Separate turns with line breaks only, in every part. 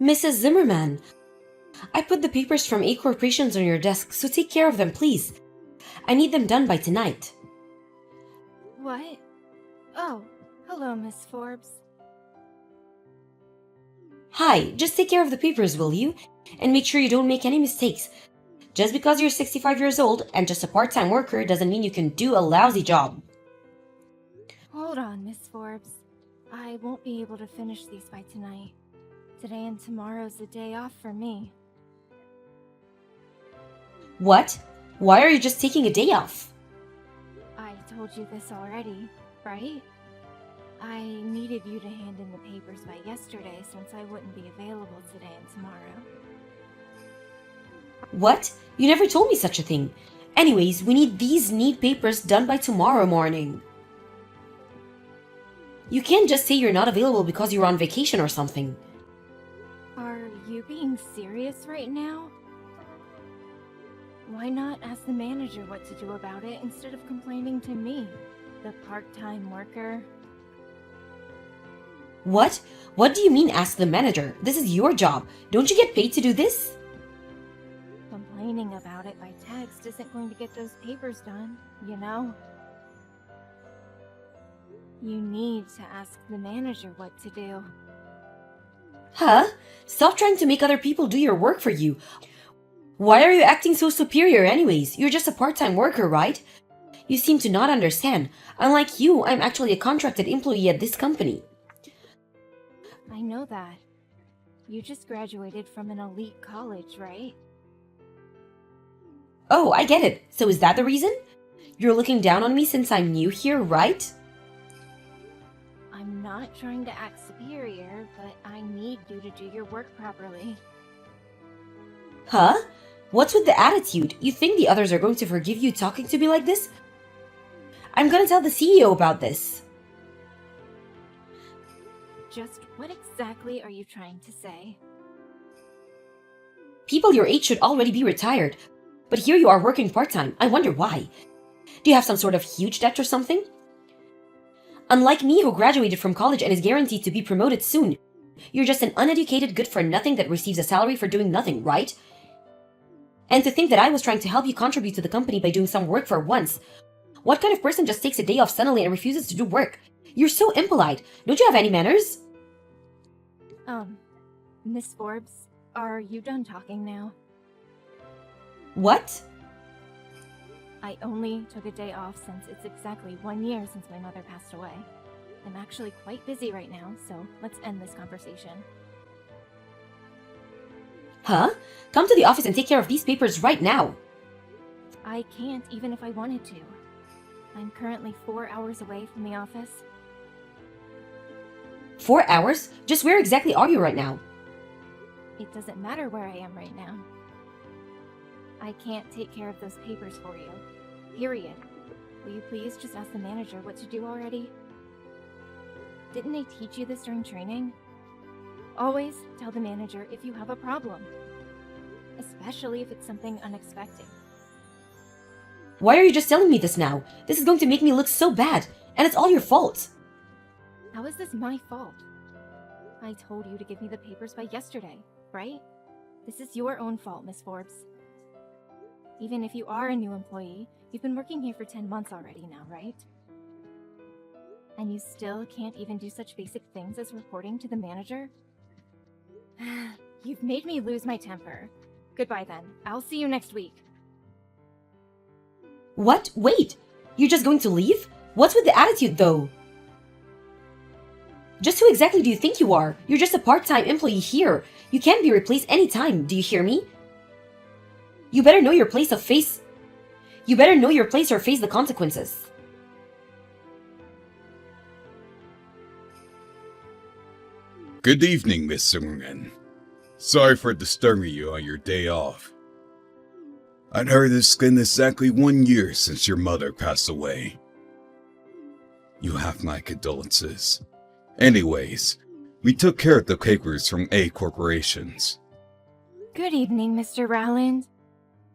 Mrs. Zimmerman, I put the papers from A corporations on your desk, so take care of them, please. I need them done by tonight.
What? Oh, hello, Miss Forbes.
Hi, just take care of the papers, will you? And make sure you don't make any mistakes. Just because you're 65 years old and just a part-time worker doesn't mean you can do a lousy job.
Hold on, Miss Forbes. I won't be able to finish these by tonight. Today and tomorrow's a day off for me.
What? Why are you just taking a day off?
I told you this already, right? I needed you to hand in the papers by yesterday since I wouldn't be available today and tomorrow.
What? You never told me such a thing. Anyways, we need these neat papers done by tomorrow morning. You can't just say you're not available because you're on vacation or something.
Are you being serious right now? Why not ask the manager what to do about it instead of complaining to me, the part-time worker?
What? What do you mean ask the manager? This is your job. Don't you get paid to do this?
Complaining about it by text isn't going to get those papers done, you know? You need to ask the manager what to do.
Huh? Stop trying to make other people do your work for you. Why are you acting so superior anyways? You're just a part-time worker, right? You seem to not understand. Unlike you, I'm actually a contracted employee at this company.
I know that. You just graduated from an elite college, right?
Oh, I get it. So is that the reason? You're looking down on me since I'm new here, right?
I'm not trying to act superior, but I need you to do your work properly.
Huh? What's with the attitude? You think the others are going to forgive you talking to me like this? I'm gonna tell the CEO about this.
Just what exactly are you trying to say?
People your age should already be retired. But here you are working part-time. I wonder why. Do you have some sort of huge debt or something? Unlike me, who graduated from college and is guaranteed to be promoted soon, you're just an uneducated good-for-nothing that receives a salary for doing nothing, right? And to think that I was trying to help you contribute to the company by doing some work for once. What kind of person just takes a day off suddenly and refuses to do work? You're so impolite. Don't you have any manners?
Miss Forbes, are you done talking now?
What?
I only took a day off since it's exactly 1 year since my mother passed away. I'm actually quite busy right now, so let's end this conversation.
Huh? Come to the office and take care of these papers right now.
I can't even if I wanted to. I'm currently 4 hours away from the office.
4 hours? Just where exactly are you right now?
It doesn't matter where I am right now. I can't take care of those papers for you. Period. Will you please just ask the manager what to do already? Didn't they teach you this during training? Always tell the manager if you have a problem. Especially if it's something unexpected.
Why are you just telling me this now? This is going to make me look so bad, and it's all your fault.
How is this my fault? I told you to give me the papers by yesterday, right? This is your own fault, Miss Forbes. Even if you are a new employee, you've been working here for 10 months already now, right? And you still can't even do such basic things as reporting to the manager? You've made me lose my temper. Goodbye then. I'll see you next week.
What? Wait! You're just going to leave? What's with the attitude, though? Just who exactly do you think you are? You're just a part-time employee here. You can't be replaced anytime, do you hear me? You better know your place or face the consequences.
Good evening, Miss Zimmerman. Sorry for disturbing you on your day off. I'd heard it's been exactly 1 year since your mother passed away. You have my condolences. Anyways, we took care of the papers from A corporations.
Good evening, Mr. Rowland.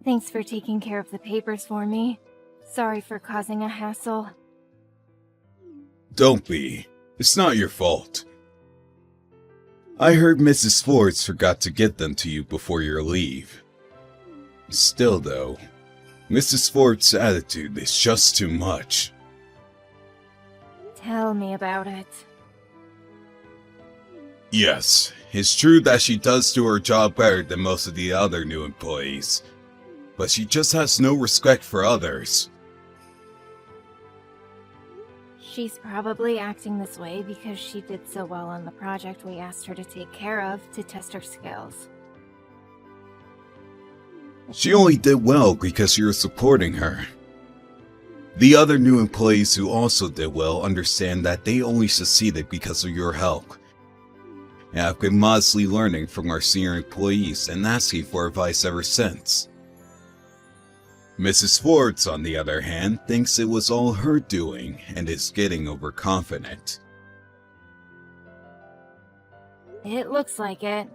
Thanks for taking care of the papers for me. Sorry for causing a hassle.
Don't be. It's not your fault. I heard Mrs. Fords forgot to get them to you before your leave. Still though, Mrs. Ford's attitude is just too much.
Tell me about it.
Yes, it's true that she does do her job better than most of the other new employees, but she just has no respect for others.
She's probably acting this way because she did so well on the project we asked her to take care of to test her skills.
She only did well because you're supporting her. The other new employees who also did well understand that they only succeeded because of your help. And I've been modestly learning from our senior employees and asking for advice ever since. Mrs. Fords, on the other hand, thinks it was all her doing and is getting overconfident.
It looks like it.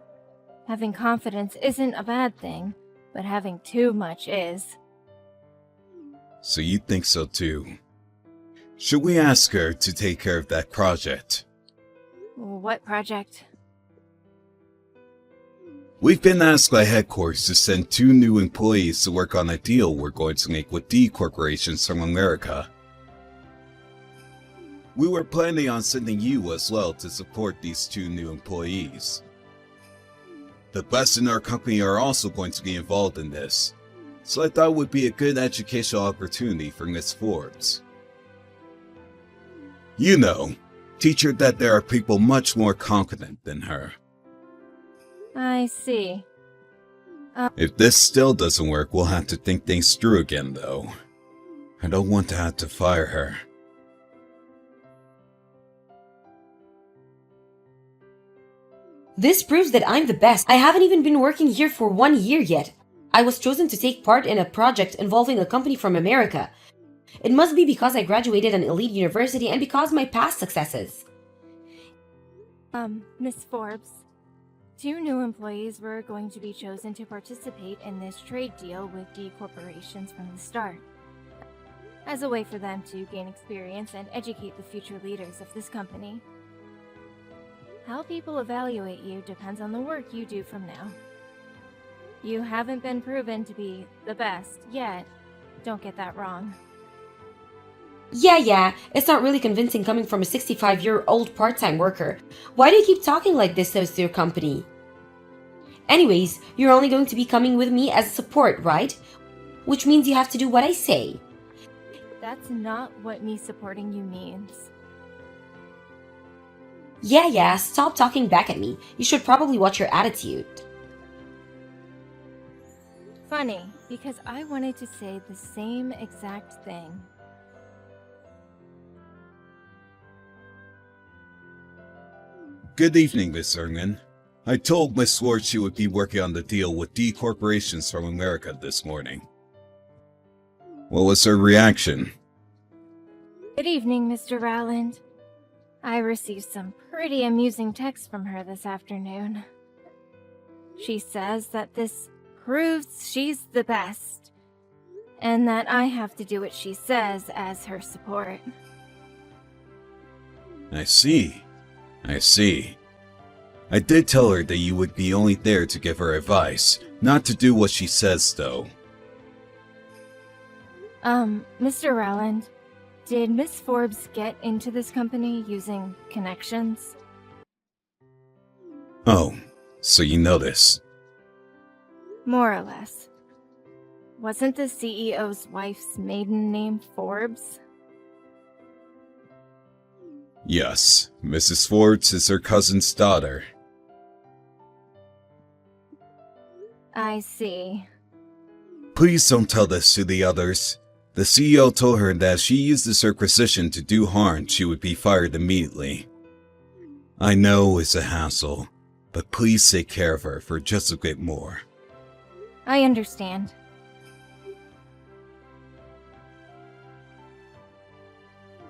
Having confidence isn't a bad thing, but having too much is.
So you think so too? Should we ask her to take care of that project?
What project?
We've been asked by headquarters to send 2 new employees to work on a deal we're going to make with D Corporations from America. We were planning on sending you as well to support these 2 new employees. The best in our company are also going to be involved in this, so I thought it would be a good educational opportunity for Miss Forbes. You know, teach her that there are people much more competent than her.
I see.
If this still doesn't work, we'll have to think things through again, though. I don't want to have to fire her.
This proves that I'm the best. I haven't even been working here for 1 year yet. I was chosen to take part in a project involving a company from America. It must be because I graduated an elite university and because of my past successes.
Miss Forbes. 2 new employees were going to be chosen to participate in this trade deal with D Corporations from the start, as a way for them to gain experience and educate the future leaders of this company. How people evaluate you depends on the work you do from now. You haven't been proven to be the best yet. Don't get that wrong.
Yeah, it's not really convincing coming from a 65-year-old part-time worker. Why do you keep talking like this to your company? Anyways, you're only going to be coming with me as support, right? Which means you have to do what I say.
That's not what me supporting you means.
Yeah, stop talking back at me. You should probably watch your attitude.
Funny, because I wanted to say the same exact thing.
Good evening, Miss Erngin. I told Miss Swartz she would be working on the deal with D Corporations from America this morning. What was her reaction?
Good evening, Mr. Rowland. I received some pretty amusing texts from her this afternoon. She says that this proves she's the best, and that I have to do what she says as her support.
I see. I did tell her that you would be only there to give her advice, not to do what she says, though.
Mr. Rowland, did Miss Forbes get into this company using connections?
Oh, so you know this.
More or less. Wasn't the CEO's wife's maiden name Forbes?
Yes, Mrs. Forbes is her cousin's daughter.
I see.
Please don't tell this to the others. The CEO told her that if she uses her position to do harm, she would be fired immediately. I know it's a hassle, but please take care of her for just a bit more.
I understand.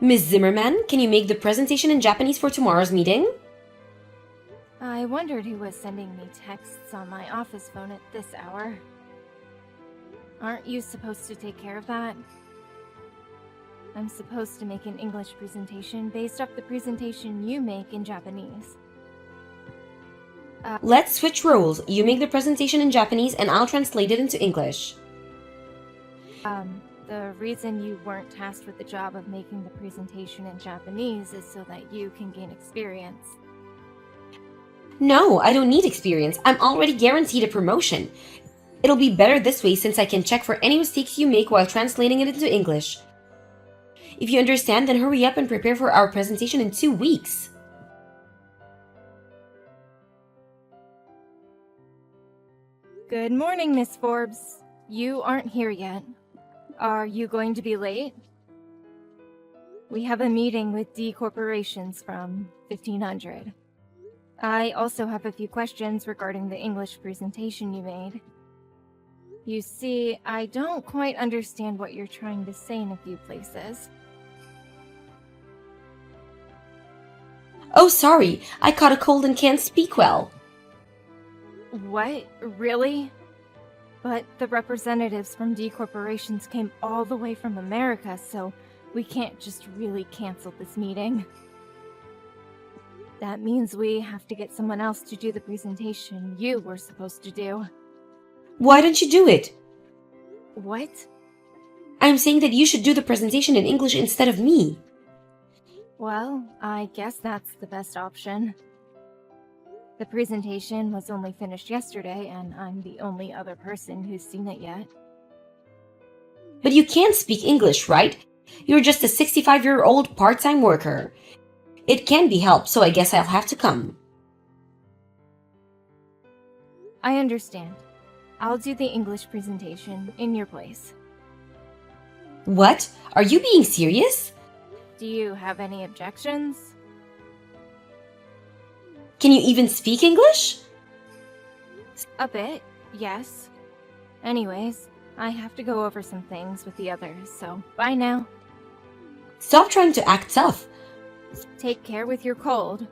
Ms. Zimmerman, can you make the presentation in Japanese for tomorrow's meeting?
I wondered who was sending me texts on my office phone at this hour. Aren't you supposed to take care of that? I'm supposed to make an English presentation based off the presentation you make in Japanese.
Let's switch roles. You make the presentation in Japanese and I'll translate it into English.
The reason you weren't tasked with the job of making the presentation in Japanese is so that you can gain experience.
No, I don't need experience. I'm already guaranteed a promotion. It'll be better this way since I can check for any mistakes you make while translating it into English. If you understand, then hurry up and prepare for our presentation in 2 weeks.
Good morning, Miss Forbes. You aren't here yet. Are you going to be late? We have a meeting with D Corporations from 1500. I also have a few questions regarding the English presentation you made. You see, I don't quite understand what you're trying to say in a few places.
Oh, sorry. I caught a cold and can't speak well.
What? Really? But the representatives from D Corporations came all the way from America, so we can't just really cancel this meeting. That means we have to get someone else to do the presentation you were supposed to do.
Why don't you do it?
What?
I'm saying that you should do the presentation in English instead of me.
Well, I guess that's the best option. The presentation was only finished yesterday, and I'm the only other person who's seen it yet.
But you can't speak English, right? You're just a 65-year-old part-time worker. It can be helped, so I guess I'll have to come.
I understand. I'll do the English presentation in your place.
What? Are you being serious?
Do you have any objections?
Can you even speak English?
A bit, yes. Anyways, I have to go over some things with the others, so bye now.
Stop trying to act tough.
Take care with your cold.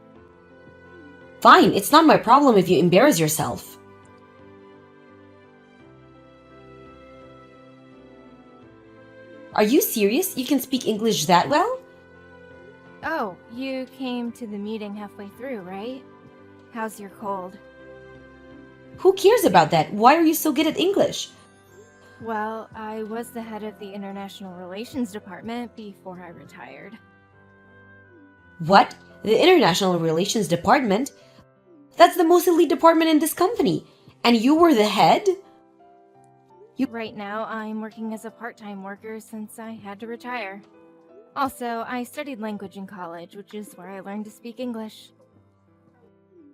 Fine, it's not my problem if you embarrass yourself. Are you serious? You can speak English that well?
Oh, you came to the meeting halfway through, right? How's your cold?
Who cares about that? Why are you so good at English?
Well, I was the head of the International Relations Department before I retired.
What? The International Relations Department? That's the most elite department in this company. And you were the head?
Right now, I'm working as a part-time worker since I had to retire. Also, I studied language in college, which is where I learned to speak English.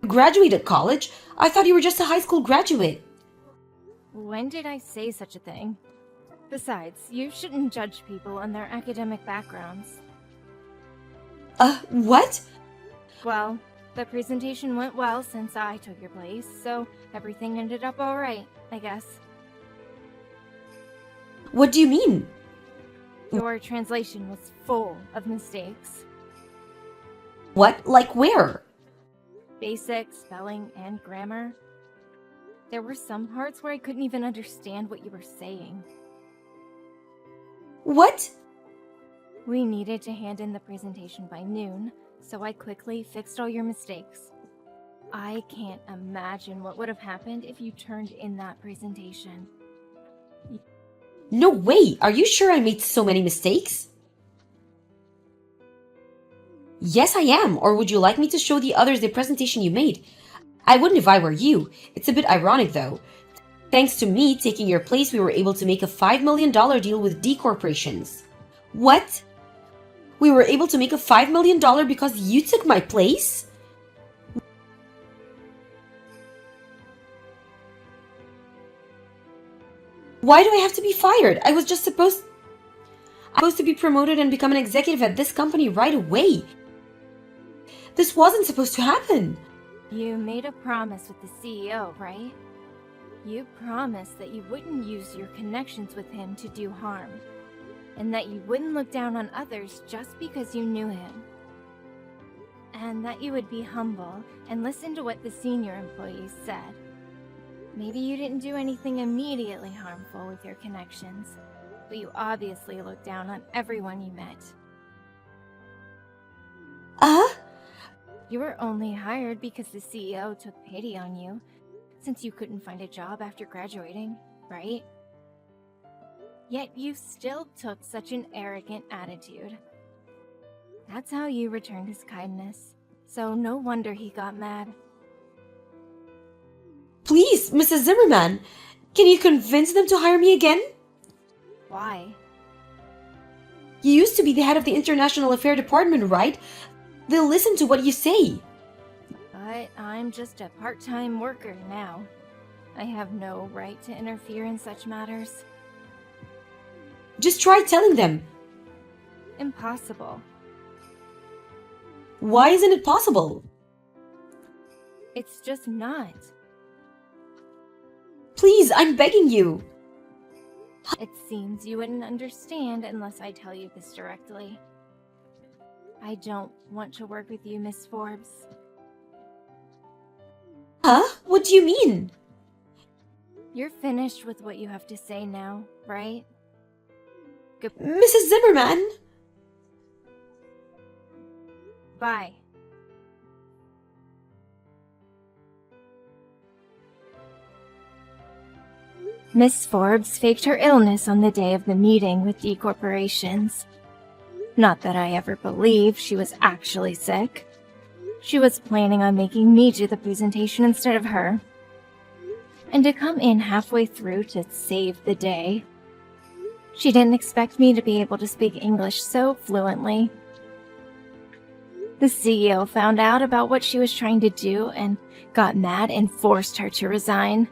You graduated college? I thought you were just a high school graduate.
When did I say such a thing? Besides, you shouldn't judge people on their academic backgrounds.
What?
Well, the presentation went well since I took your place, so everything ended up alright, I guess.
What do you mean?
Your translation was full of mistakes.
What? Like where?
Basic spelling and grammar. There were some parts where I couldn't even understand what you were saying.
What?
We needed to hand in the presentation by noon, so I quickly fixed all your mistakes. I can't imagine what would have happened if you turned in that presentation.
No way! Are you sure I made so many mistakes? Yes, I am. Or would you like me to show the others the presentation you made? I wouldn't if I were you. It's a bit ironic though. Thanks to me taking your place, we were able to make a $5 million deal with D Corporations. What? We were able to make a $5 million because you took my place? Why do I have to be fired? I was just supposed to be promoted and become an executive at this company right away. This wasn't supposed to happen.
You made a promise with the CEO, right? You promised that you wouldn't use your connections with him to do harm, and that you wouldn't look down on others just because you knew him. And that you would be humble and listen to what the senior employees said. Maybe you didn't do anything immediately harmful with your connections, but you obviously looked down on everyone you met. You were only hired because the CEO took pity on you, since you couldn't find a job after graduating, right? Yet you still took such an arrogant attitude. That's how you returned his kindness, so no wonder he got mad.
Please, Mrs. Zimmerman, can you convince them to hire me again?
Why?
You used to be the head of the International Affair Department, right? They'll listen to what you say.
But I'm just a part-time worker now. I have no right to interfere in such matters.
Just try telling them.
Impossible.
Why isn't it possible?
It's just not.
Please, I'm begging you.
It seems you wouldn't understand unless I tell you this directly. I don't want to work with you, Miss Forbes.
Huh? What do you mean?
You're finished with what you have to say now, right?
Mrs. Zimmerman?
Bye. Miss Forbes faked her illness on the day of the meeting with D Corporations. Not that I ever believed she was actually sick. She was planning on making me do the presentation instead of her. And to come in halfway through to save the day. She didn't expect me to be able to speak English so fluently. The CEO found out about what she was trying to do and got mad and forced her to resign.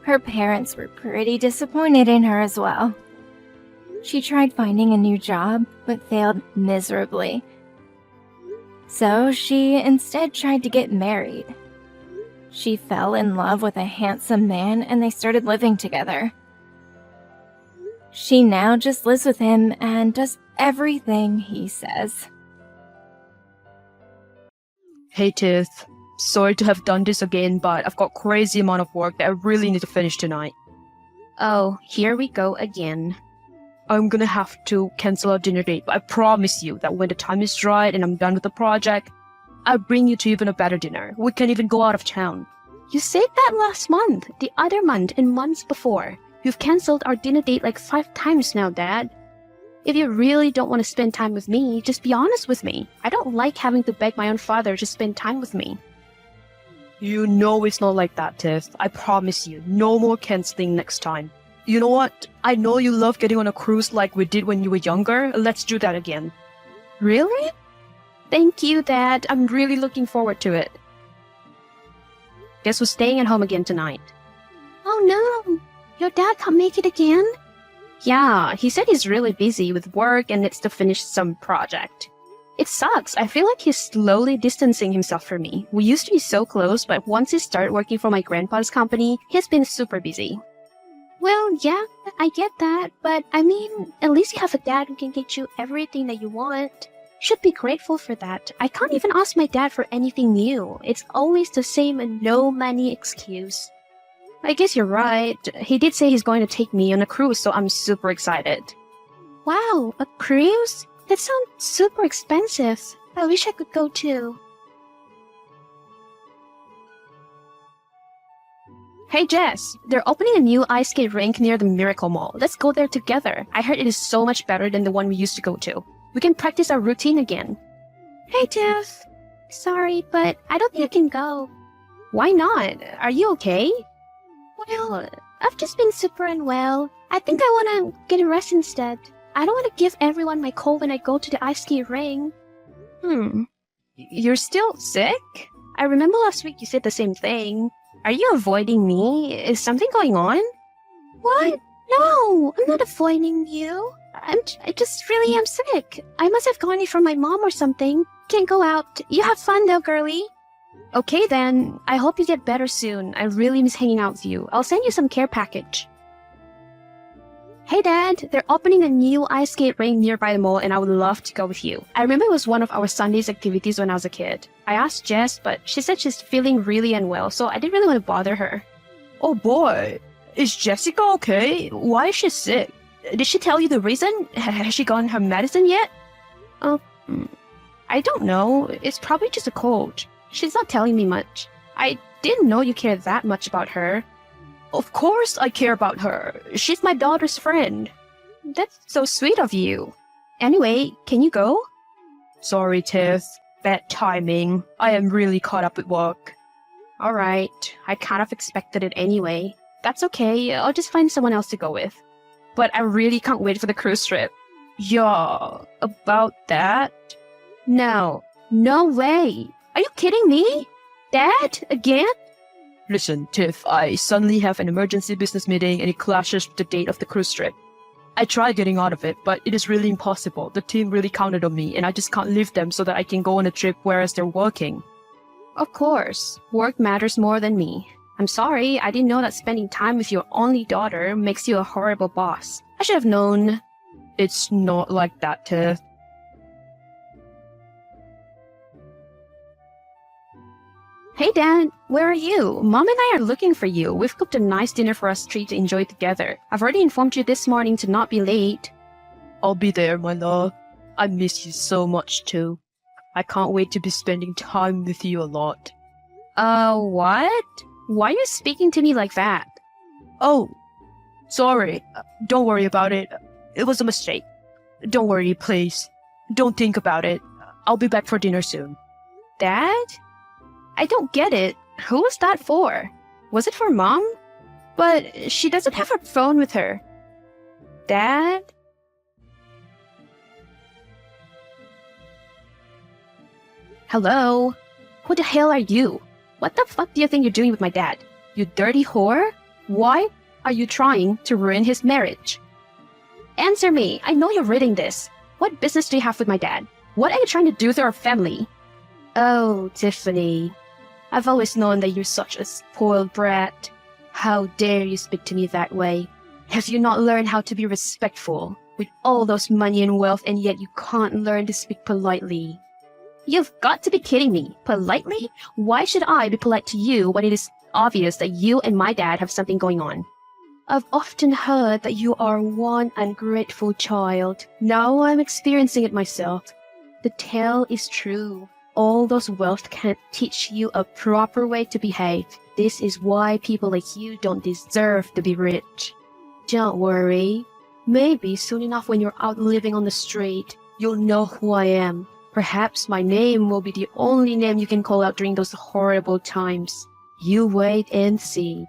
Her parents were pretty disappointed in her as well. She tried finding a new job, but failed miserably. So she instead tried to get married. She fell in love with a handsome man and they started living together. She now just lives with him and does everything he says.
Hey Tiff, sorry to have done this again, but I've got crazy amount of work that I really need to finish tonight.
Oh, here we go again.
I'm gonna have to cancel our dinner date, but I promise you that when the time is right and I'm done with the project, I'll bring you to even a better dinner. We can even go out of town.
You said that last month, the other month, and months before. You've cancelled our dinner date like 5 times now, Dad. If you really don't want to spend time with me, just be honest with me. I don't like having to beg my own father to spend time with me.
You know it's not like that, Tiff. I promise you, no more canceling next time. You know what? I know you love getting on a cruise like we did when you were younger. Let's do that again.
Really? Thank you, Dad. I'm really looking forward to it.
Guess we're staying at home again tonight.
Oh no! Your dad can't make it again?
Yeah, he said he's really busy with work and needs to finish some project. It sucks. I feel like he's slowly distancing himself from me. We used to be so close, but once he started working for my grandpa's company, he's been super busy.
Well, yeah, I get that, but I mean, at least you have a dad who can get you everything that you want. Should be grateful for that. I can't even ask my dad for anything new. It's always the same no money excuse.
I guess you're right. He did say he's going to take me on a cruise, so I'm super excited.
Wow, a cruise? That sounds super expensive. I wish I could go too.
Hey Jess, they're opening a new ice skate rink near the Miracle Mall. Let's go there together. I heard it is so much better than the one we used to go to. We can practice our routine again.
Hey Tiff, sorry, but I don't think I can go.
Why not? Are you okay?
Well, I've just been super unwell. I think I want to get a rest instead. I don't want to give everyone my cold when I go to the ice skate ring.
You're still sick? I remember last week you said the same thing. Are you avoiding me? Is something going on?
What? No, I'm not avoiding you. I just really am sick. I must have gotten it from my mom or something. Can't go out. You have fun though, girlie.
Okay then, I hope you get better soon. I really miss hanging out with you. I'll send you some care package. Hey Dad, they're opening a new ice skate rink nearby the mall and I would love to go with you. I remember it was one of our Sunday's activities when I was a kid. I asked Jess, but she said she's feeling really unwell, so I didn't really want to bother her. Oh boy, is Jessica okay? Why is she sick? Did she tell you the reason? Has she gotten her medicine yet?
I don't know. It's probably just a cold. She's not telling me much. I didn't know you cared that much about her. Of course I care about her. She's my daughter's friend. That's so sweet of you. Anyway, can you go? Sorry, Tiff. Bad timing. I am really caught up with work. Alright, I kind of expected it anyway. That's okay, I'll just find someone else to go with. But I really can't wait for the cruise trip. Yeah, about that? No, no way. Are you kidding me? Dad? Again? Listen, Tiff, I suddenly have an emergency business meeting and it clashes with the date of the cruise trip. I tried getting out of it, but it is really impossible. The team really counted on me and I just can't leave them so that I can go on a trip whereas they're working. Of course, work matters more than me. I'm sorry, I didn't know that spending time with your only daughter makes you a horrible boss. I should have known. It's not like that, Tiff. Hey Dad, where are you? Mom and I are looking for you. We've cooked a nice dinner for us three to enjoy together. I've already informed you this morning to not be late. I'll be there, my love. I miss you so much too. I can't wait to be spending time with you a lot. What? Why are you speaking to me like that? Oh, sorry. Don't worry about it. It was a mistake. Don't worry, please. Don't think about it. I'll be back for dinner soon. Dad? I don't get it. Who was that for? Was it for Mom? But she doesn't have her phone with her. Dad? Hello? Who the hell are you? What the fuck do you think you're doing with my dad? You dirty whore? Why are you trying to ruin his marriage? Answer me. I know you're reading this. What business do you have with my dad? What are you trying to do to our family? Oh, Tiffany. I've always known that you're such a spoiled brat. How dare you speak to me that way? Have you not learned how to be respectful? With all those money and wealth and yet you can't learn to speak politely. You've got to be kidding me. Politely? Why should I be polite to you when it is obvious that you and my dad have something going on? I've often heard that you are one ungrateful child. Now I'm experiencing it myself. The tale is true. All those wealth can't teach you a proper way to behave. This is why people like you don't deserve to be rich. Don't worry. Maybe soon enough when you're out living on the street, you'll know who I am. Perhaps my name will be the only name you can call out during those horrible times. You wait and see.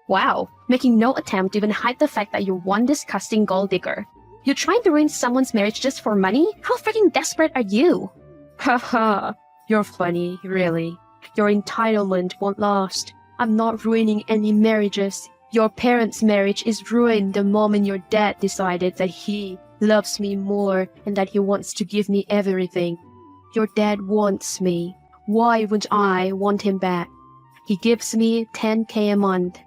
Wow, making no attempt to even hide the fact that you're one disgusting gold digger. You're trying to ruin someone's marriage just for money? How freaking desperate are you? Haha, you're funny, really. Your entitlement won't last. I'm not ruining any marriages. Your parents' marriage is ruined the moment your dad decided that he loves me more and that he wants to give me everything. Your dad wants me. Why wouldn't I want him back? He gives me 10K a month.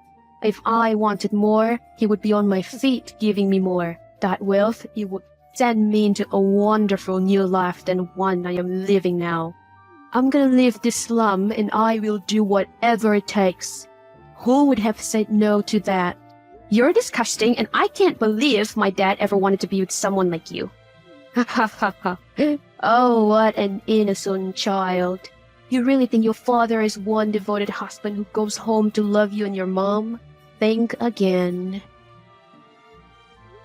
If I wanted more, he would be on my feet giving me more. That wealth, he would send me into a wonderful new life than one I am living now. I'm gonna leave this slum and I will do whatever it takes. Who would have said no to that? You're disgusting and I can't believe my dad ever wanted to be with someone like you. Ha ha ha ha. Oh, what an innocent child. You really think your father is one devoted husband who goes home to love you and your mom? Think again.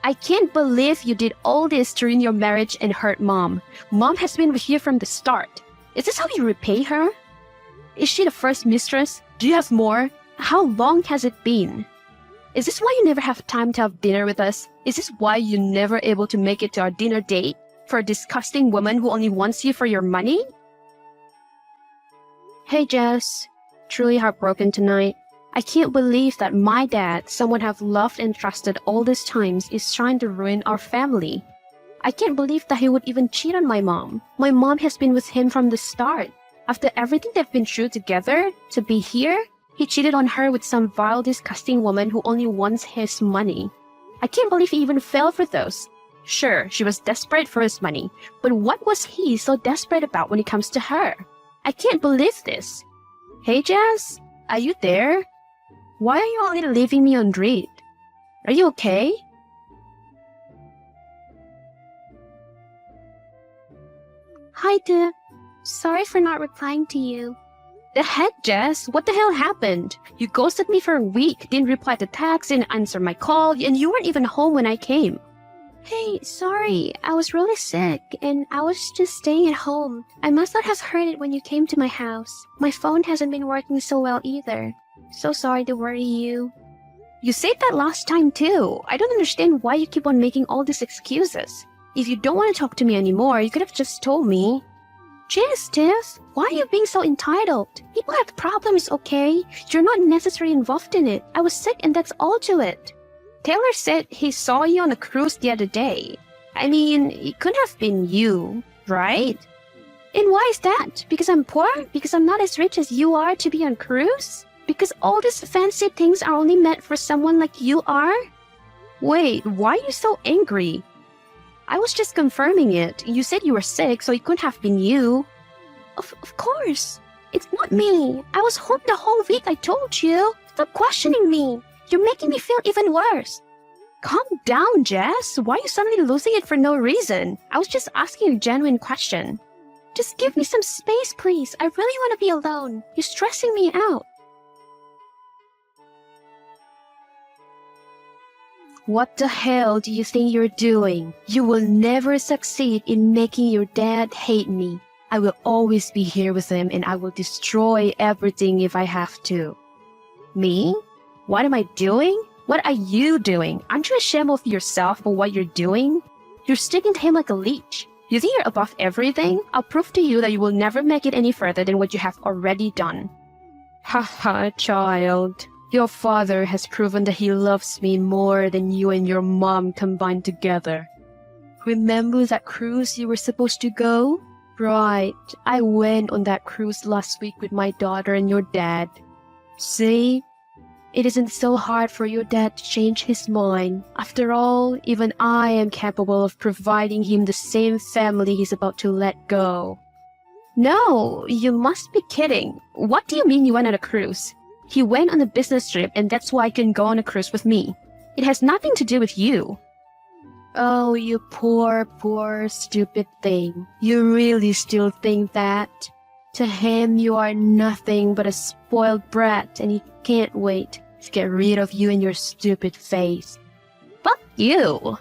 I can't believe you did all this to ruin your marriage and hurt Mom. Mom has been with you from the start. Is this how you repay her? Is she the first mistress? Do you have more? How long has it been? Is this why you never have time to have dinner with us? Is this why you're never able to make it to our dinner date? For a disgusting woman who only wants you for your money? Hey Jess, truly heartbroken tonight. I can't believe that my dad, someone I've loved and trusted all these times, is trying to ruin our family. I can't believe that he would even cheat on my mom. My mom has been with him from the start. After everything they've been through together, to be here, he cheated on her with some vile, disgusting woman who only wants his money. I can't believe he even fell for those. Sure, she was desperate for his money, but what was he so desperate about when it comes to her? I can't believe this. Hey Jazz, are you there? Why are you only leaving me on read? Are you okay? Hi, Tiff. Sorry for not replying to you.
The heck, Jess? What the hell happened? You ghosted me for a week, didn't reply to texts, didn't answer my call, and you weren't even home when I came.
Hey, sorry. I was really sick, and I was just staying at home. I must not have heard it when you came to my house. My phone hasn't been working so well either. So sorry to worry you.
You said that last time too. I don't understand why you keep on making all these excuses. If you don't want to talk to me anymore, you could have just told me.
Jeez, Tiff, why are you being so entitled? People have problems, okay? You're not necessarily involved in it. I was sick and that's all to it.
Taylor said he saw you on a cruise the other day. I mean, it could have been you, right?
And why is that? Because I'm poor? Because I'm not as rich as you are to be on cruise? Because all these fancy things are only meant for someone like you are?
Wait, why are you so angry? I was just confirming it. You said you were sick, so it couldn't have been you.
Of course. It's not me. I was home the whole week, I told you. Stop questioning me. You're making me feel even worse.
Calm down, Jess. Why are you suddenly losing it for no reason? I was just asking a genuine question.
Just give me some space, please. I really want to be alone. You're stressing me out.
What the hell do you think you're doing? You will never succeed in making your dad hate me. I will always be here with him and I will destroy everything if I have to. Me? What am I doing? What are you doing? Aren't you ashamed of yourself for what you're doing? You're sticking to him like a leech. You think you're above everything? I'll prove to you that you will never make it any further than what you have already done. Haha, child. Your father has proven that he loves me more than you and your mom combined together. Remember that cruise you were supposed to go? Right, I went on that cruise last week with my daughter and your dad. See? It isn't so hard for your dad to change his mind. After all, even I am capable of providing him the same family he's about to let go. No, you must be kidding. What do you mean you went on a cruise? He went on a business trip and that's why he can go on a cruise with me. It has nothing to do with you. Oh, you poor, stupid thing. You really still think that? To him, you are nothing but a spoiled brat and he can't wait to get rid of you and your stupid face. Fuck you!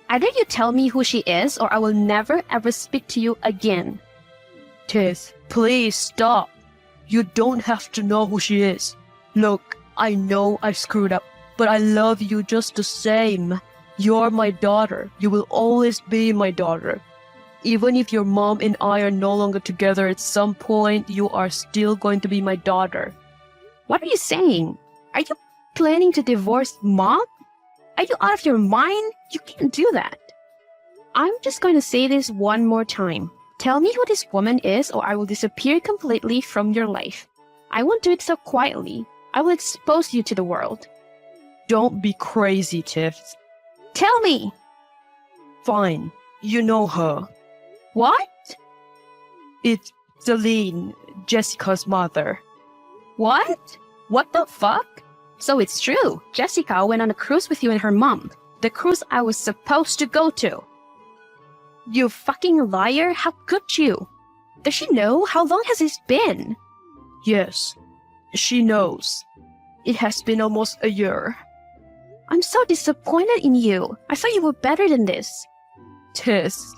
Either you tell me who she is or I will never ever speak to you again. Tiff, please stop. You don't have to know who she is. Look, I know I screwed up, but I love you just the same. You're my daughter. You will always be my daughter. Even if your mom and I are no longer together at some point, you are still going to be my daughter. What are you saying? Are you planning to divorce mom? Are you out of your mind? You can't do that. I'm just going to say this one more time. Tell me who this woman is or I will disappear completely from your life. I won't do it so quietly. I will expose you to the world. Don't be crazy, Tiff. Tell me! Fine. You know her. What? It's Celine, Jessica's mother. What? What the fuck? So it's true. Jessica went on a cruise with you and her mom. The cruise I was supposed to go to. You fucking liar. How could you? Does she know? How long has this been? Yes, she knows. It has been almost a year. I'm so disappointed in you. I thought you were better than this. Tess.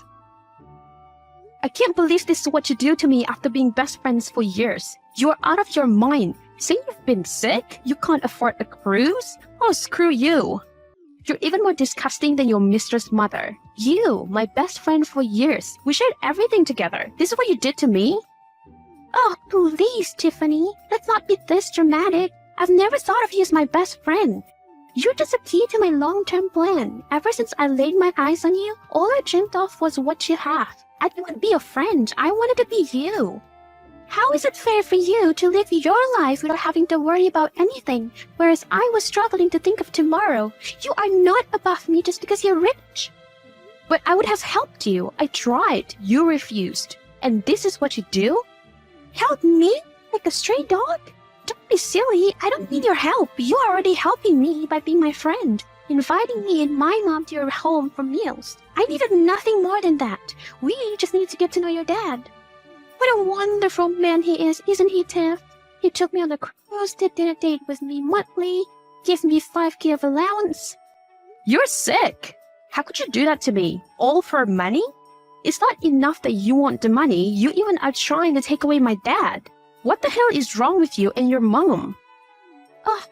I can't believe this is what you do to me after being best friends for years. You're out of your mind. Saying you've been sick? You can't afford a cruise? Oh, screw you. You're even more disgusting than your mistress mother. You, my best friend for years. We shared everything together. This is what you did to me?
Oh, please, Tiffany. Let's not be this dramatic. I've never thought of you as my best friend. You're just a key to my long-term plan. Ever since I laid my eyes on you, all I dreamed of was what you have. I didn't want to be a friend. I wanted to be you. How is it fair for you to live your life without having to worry about anything, whereas I was struggling to think of tomorrow? You are not above me just because you're rich.
But I would have helped you. I tried. You refused. And this is what you do?
Help me? Like a stray dog? Don't be silly. I don't need your help. You're already helping me by being my friend. inviting me and my mom to your home for meals. I needed nothing more than that. We just needed to get to know your dad. What a wonderful man he is, isn't he, Tiff? He took me on a cruise, did dinner date with me monthly, gave me 5K of allowance.
You're sick. How could you do that to me? All for money? It's not enough that you want the money, you even are trying to take away my dad. What the hell is wrong with you and your mom?
Oh,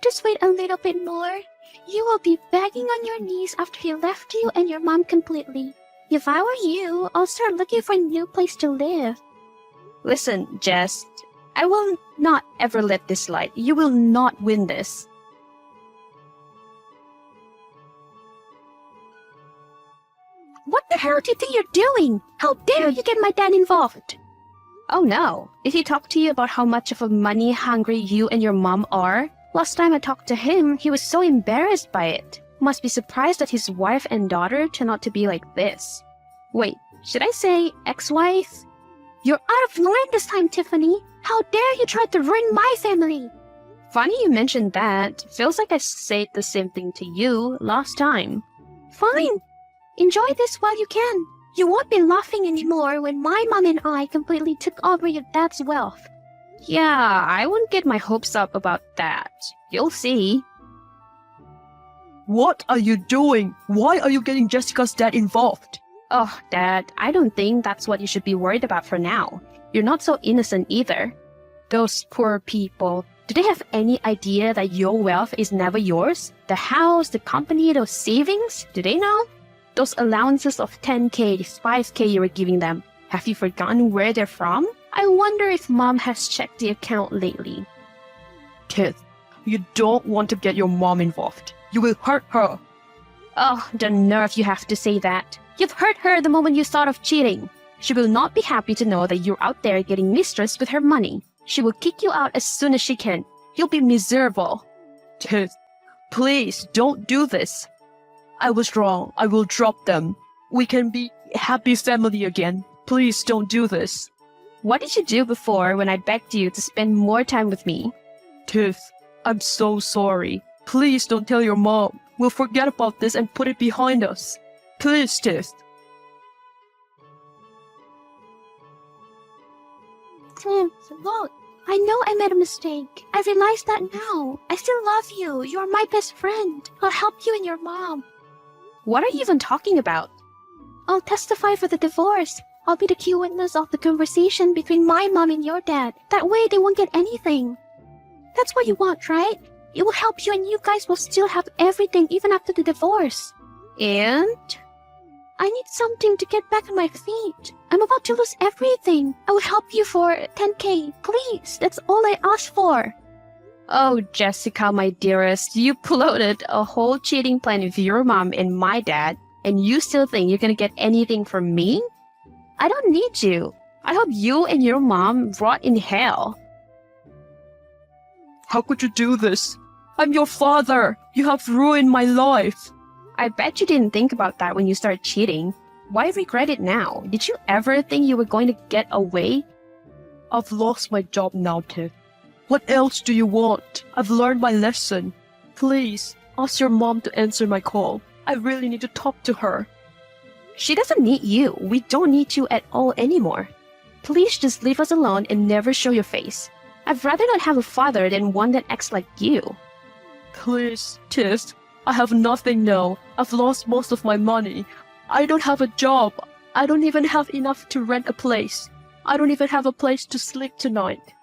just wait a little bit more. You will be begging on your knees after he left you and your mom completely. If I were you, I'll start looking for a new place to live.
Listen, Jess, I will not ever let this slide. You will not win this.
What the hell do you think you're doing? How dare you get my dad involved?
Oh no, did he talk to you about how much of a money hungry you and your mom are? Last time I talked to him, he was so embarrassed by it. Must be surprised that his wife and daughter turned out to be like this. Wait, should I say ex-wife?
You're out of line this time, Tiffany. How dare you try to ruin my family?
Funny you mentioned that. Feels like I said the same thing to you last time.
Fine. Enjoy this while you can. You won't be laughing anymore when my mom and I completely took over your dad's wealth.
Yeah, I wouldn't get my hopes up about that. You'll see.
What are you doing? Why are you getting Jessica's dad involved?
Oh, Dad, I don't think that's what you should be worried about for now. You're not so innocent either. Those poor people. Do they have any idea that your wealth is never yours? The house, the company, those savings? Do they know? Those allowances of 10K, 5K you were giving them. Have you forgotten where they're from? I wonder if Mom has checked the account lately.
Tiff, you don't want to get your mom involved. You will hurt her.
Oh, the nerve you have to say that. You've hurt her the moment you thought of cheating. She will not be happy to know that you're out there getting mistress with her money. She will kick you out as soon as she can. You'll be miserable.
Tiff, please don't do this. I was wrong. I will drop them. We can be a happy family again. Please don't do this.
What did you do before when I begged you to spend more time with me?
Tiff, I'm so sorry. Please don't tell your mom. We'll forget about this and put it behind us. Please, Tiff.
Tiff, look. I know I made a mistake. I realize that now. I still love you. You're my best friend. I'll help you and your mom.
What are you even talking about?
I'll testify for the divorce. I'll be the key witness of the conversation between my mom and your dad. That way they won't get anything. That's what you want, right? It will help you and you guys will still have everything even after the divorce.
And?
I need something to get back on my feet. I'm about to lose everything. I will help you for 10K. Please, that's all I ask for.
Oh, Jessica, my dearest, you plotted a whole cheating plan with your mom and my dad, and you still think you're gonna get anything from me? I don't need you. I hope you and your mom rot in hell.
How could you do this? I'm your father. You have ruined my life.
I bet you didn't think about that when you started cheating. Why regret it now? Did you ever think you were going to get away?
I've lost my job now, Tiff. What else do you want? I've learned my lesson. Please, ask your mom to answer my call. I really need to talk to her.
She doesn't need you. We don't need you at all anymore. Please just leave us alone and never show your face. I'd rather not have a father than one that acts like you.
Please, Tiff. I have nothing now. I've lost most of my money. I don't have a job. I don't even have enough to rent a place. I don't even have a place to sleep tonight.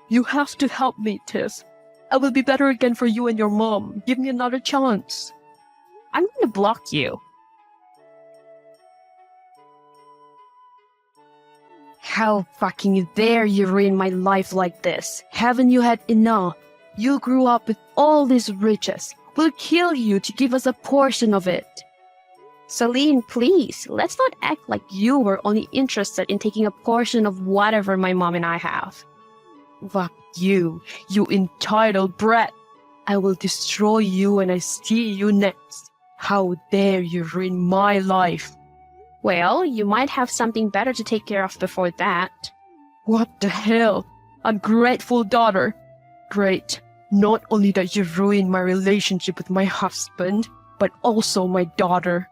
You have to help me, Tiff. I will be better again for you and your mom. Give me another chance.
I'm gonna block you. How fucking dare you ruin my life like this? Haven't you had enough? You grew up with all these riches. We'll kill you to give us a portion of it. Celine, please, let's not act like you were only interested in taking a portion of whatever my mom and I have.
Fuck you, you entitled brat. I will destroy you when I see you next. How dare you ruin my life?
Well, you might have something better to take care of before that.
What the hell? Ungrateful daughter. Great. Not only that you ruined my relationship with my husband, but also my daughter.